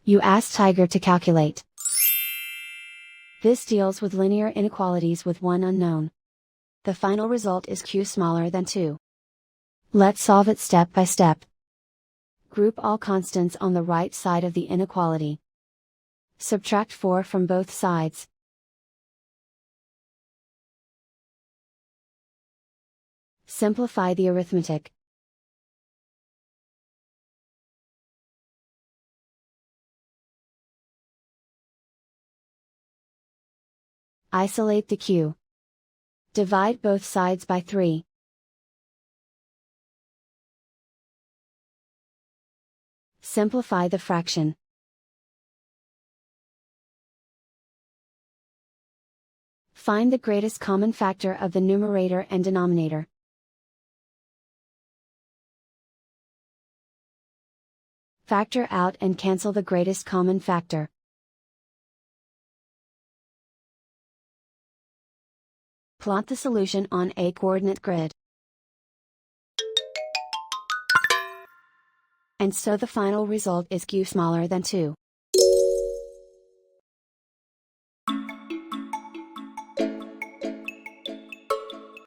You ask Tiger to calculate. This deals with linear inequalities with one unknown. The final result is q smaller than 2. Let's solve it step by step. Group all constants on the right side of the inequality. Subtract 4 from both sides. Simplify the arithmetic. Isolate the q. Divide both sides by 3. Simplify the fraction. Find the greatest common factor of the numerator and denominator. Factor out and cancel the greatest common factor. Plot the solution on a coordinate grid. And so the final result is q smaller than 2.